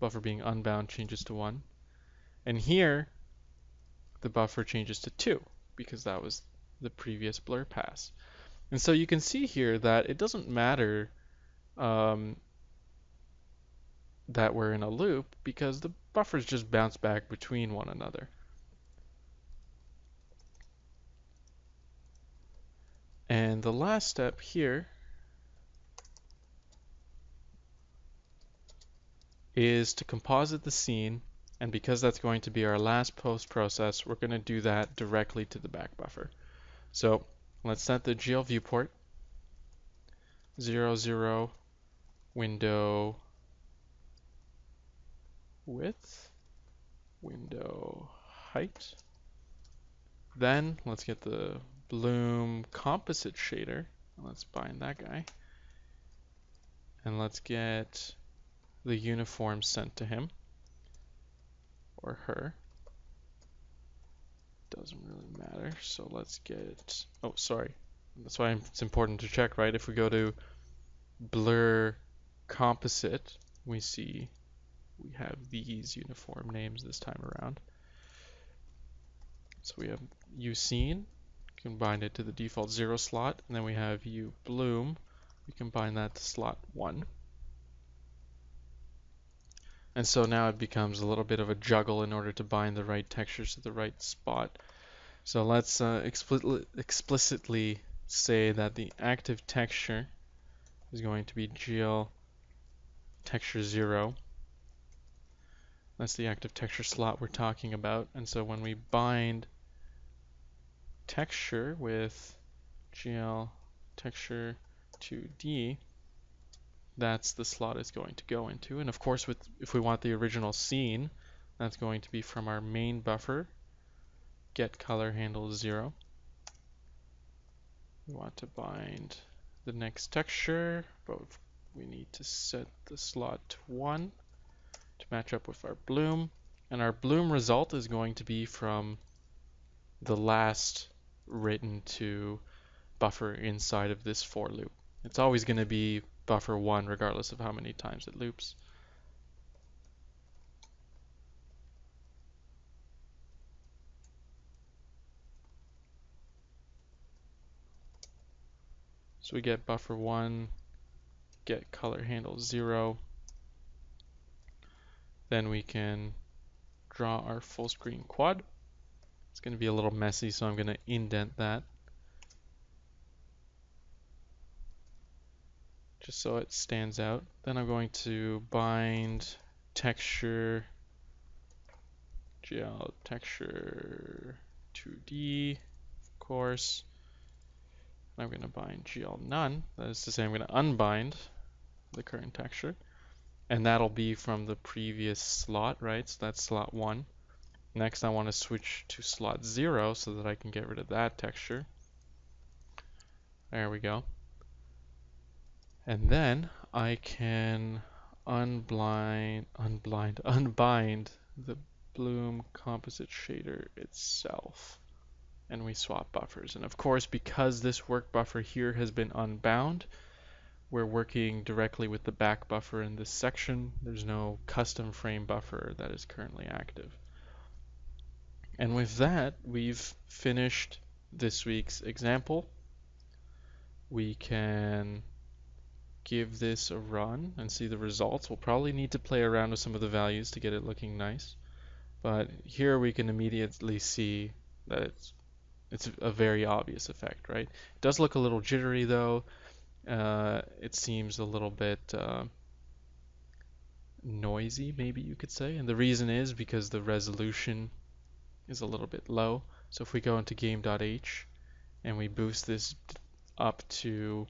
Buffer being unbound changes to 1. And here, the buffer changes to 2 because that was the previous blur pass. And so you can see here that it doesn't matter that we're in a loop because the buffers just bounce back between one another. And the last step here is to composite the scene, and because that's going to be our last post process, we're going to do that directly to the back buffer. So let's set the GL viewport 0, 0, window width, window height. Then let's get the bloom composite shader. Let's bind that guy. And let's get the uniform sent to him or her. Doesn't really matter. So let's get, oh, sorry. That's why it's important to check, right? If we go to blur composite, we see we have these uniform names this time around. So we have uScene, combine it to the default 0 slot, and then we have uBloom, we combine that to slot 1. And so now it becomes a little bit of a juggle in order to bind the right textures to the right spot. So let's explicitly say that the active texture is going to be GL texture 0. That's the active texture slot we're talking about. And so when we bind texture with GL texture 2D, that's the slot it's going to go into. And of course, if we want the original scene, that's going to be from our main buffer, get color handle 0. We want to bind the next texture, but we need to set the slot to 1 to match up with our bloom. And our bloom result is going to be from the last written to buffer inside of this for loop. It's always going to be buffer 1 regardless of how many times it loops. So we get buffer 1, get color handle 0. Then we can draw our full screen quad. It's going to be a little messy, so I'm going to indent that just so it stands out. Then I'm going to bind texture GL texture 2D, of course. I'm going to bind GL none. That is to say, I'm going to unbind the current texture, and that'll be from the previous slot, right? So that's slot 1. Next, I want to switch to slot 0 so that I can get rid of that texture. There we go. And then I can unbind the bloom composite shader itself. And we swap buffers. And of course, because this work buffer here has been unbound, we're working directly with the back buffer in this section. There's no custom frame buffer that is currently active. And with that, we've finished this week's example. We can give this a run and see the results. We'll probably need to play around with some of the values to get it looking nice. But here we can immediately see that it's a very obvious effect, right? It does look a little jittery though. It seems a little bit noisy, maybe you could say. And the reason is because the resolution is a little bit low. So if we go into game.h and we boost this up to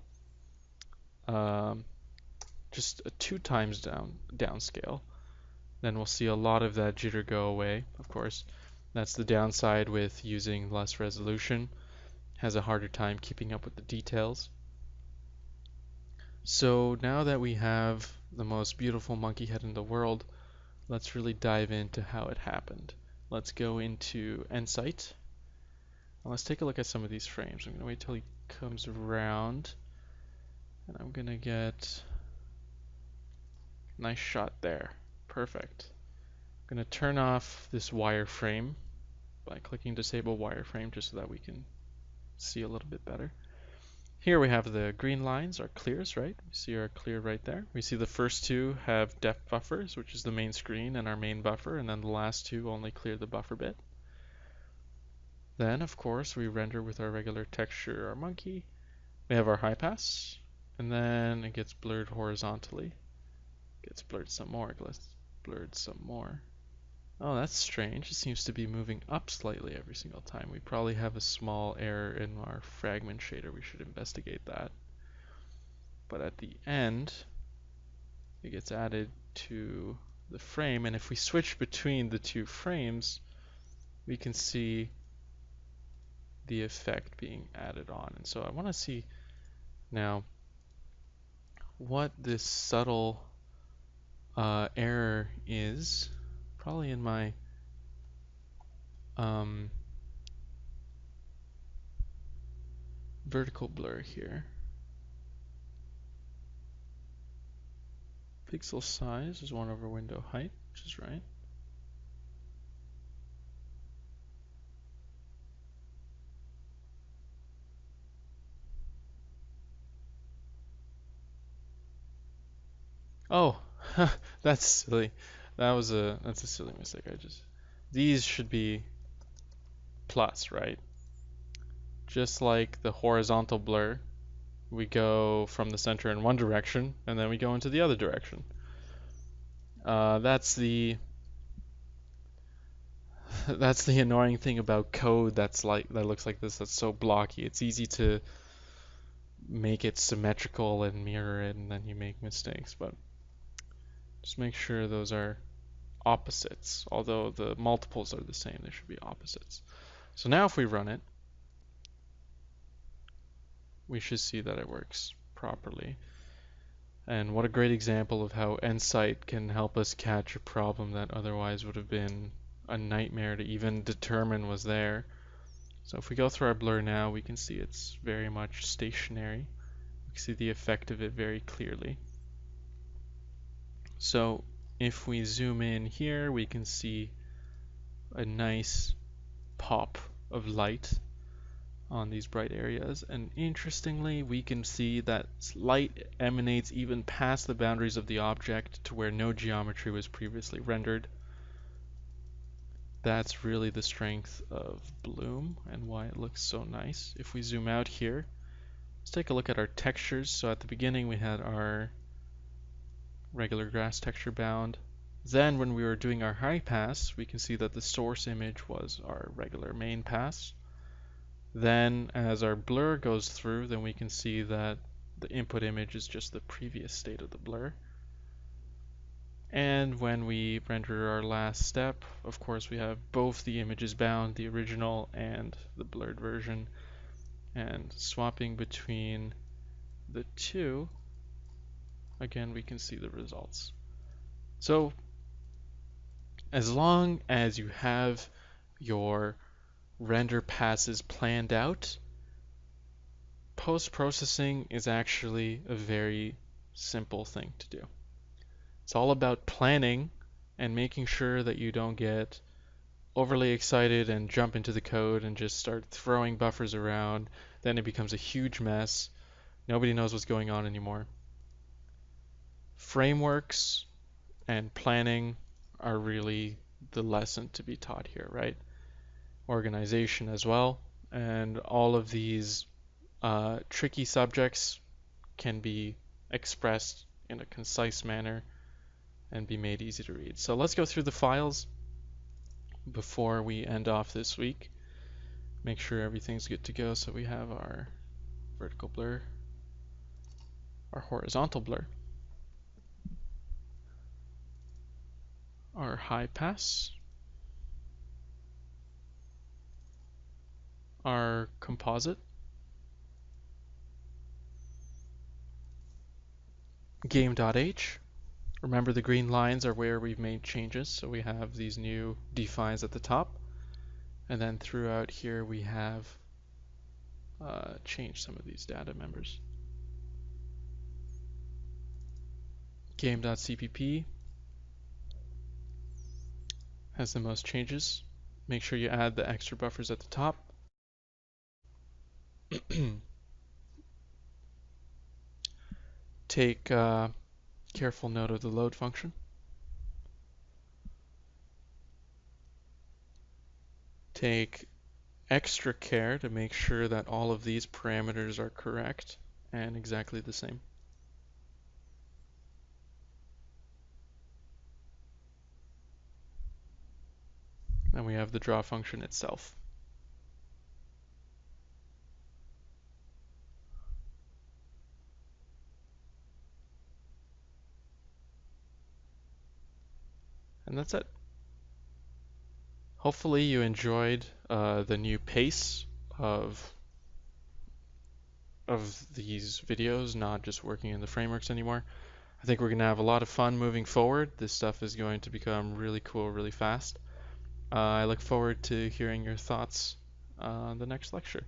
just a 2 times downscale, then we'll see a lot of that jitter go away. Of course, that's the downside with using less resolution. Has a harder time keeping up with the details. So now that we have the most beautiful monkey head in the world, let's really dive into how it happened. Let's go into Nsight. And let's take a look at some of these frames. I'm going to wait till he comes around. And I'm going to get a nice shot there. Perfect. I'm going to turn off this wireframe by clicking disable wireframe just so that we can see a little bit better. Here we have the green lines, our clears, right? We see our clear right there. We see the first 2 have depth buffers, which is the main screen and our main buffer, and then the last 2 only clear the buffer bit. Then, of course, we render with our regular texture, our monkey. We have our high pass, and then it gets blurred horizontally. Gets blurred some more. Let's blurred some more. Oh, that's strange. It seems to be moving up slightly every single time. We probably have a small error in our fragment shader. We should investigate that. But at the end, it gets added to the frame. And if we switch between the 2 frames, we can see the effect being added on. And so I want to see now what this subtle error is. Probably in my vertical blur here. Pixel size is 1 over window height, which is right. Oh, that's silly. That's a silly mistake. These should be plus, right? Just like the horizontal blur, we go from the center in one direction and then we go into the other direction. That's the that's the annoying thing about code that looks like this. That's so blocky. It's easy to make it symmetrical and mirror it, and then you make mistakes. But just make sure those are opposites. Although the multiples are the same, they should be opposites. So now if we run it, we should see that it works properly. And what a great example of how Nsight can help us catch a problem that otherwise would have been a nightmare to even determine was there. So if we go through our blur now, we can see it's very much stationary. We can see the effect of it very clearly. So if we zoom in here, we can see a nice pop of light on these bright areas, and interestingly we can see that light emanates even past the boundaries of the object to where no geometry was previously rendered. That's really the strength of Bloom and why it looks so nice. If we zoom out here, let's take a look at our textures. So at the beginning we had our regular grass texture bound. Then when we were doing our high pass, we can see that the source image was our regular main pass. Then as our blur goes through, then we can see that the input image is just the previous state of the blur. And when we render our last step, of course we have both the images bound, the original and the blurred version. And swapping between the two, again we can see the results. So as long as you have your render passes planned out, post-processing is actually a very simple thing to do. It's all about planning and making sure that you don't get overly excited and jump into the code and just start throwing buffers around. Then it becomes a huge mess. Nobody knows what's going on anymore. Frameworks and planning are really the lesson to be taught here, right? Organization as well, and all of these tricky subjects can be expressed in a concise manner and be made easy to read. So let's go through the files before we end off this week. Make sure everything's good to go. So we have our vertical blur, our horizontal blur, our high pass, our composite, game.h. Remember, the green lines are where we've made changes, so we have these new defines at the top, and then throughout here we have changed some of these data members. Game.cpp has the most changes. Make sure you add the extra buffers at the top. Take careful note of the load function. Take extra care to make sure that all of these parameters are correct and exactly the same. And we have the draw function itself. And that's it. Hopefully you enjoyed the new pace of these videos, not just working in the frameworks anymore. I think we're going to have a lot of fun moving forward. This stuff is going to become really cool really fast. I look forward to hearing your thoughts on the next lecture.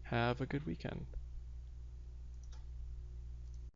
Have a good weekend.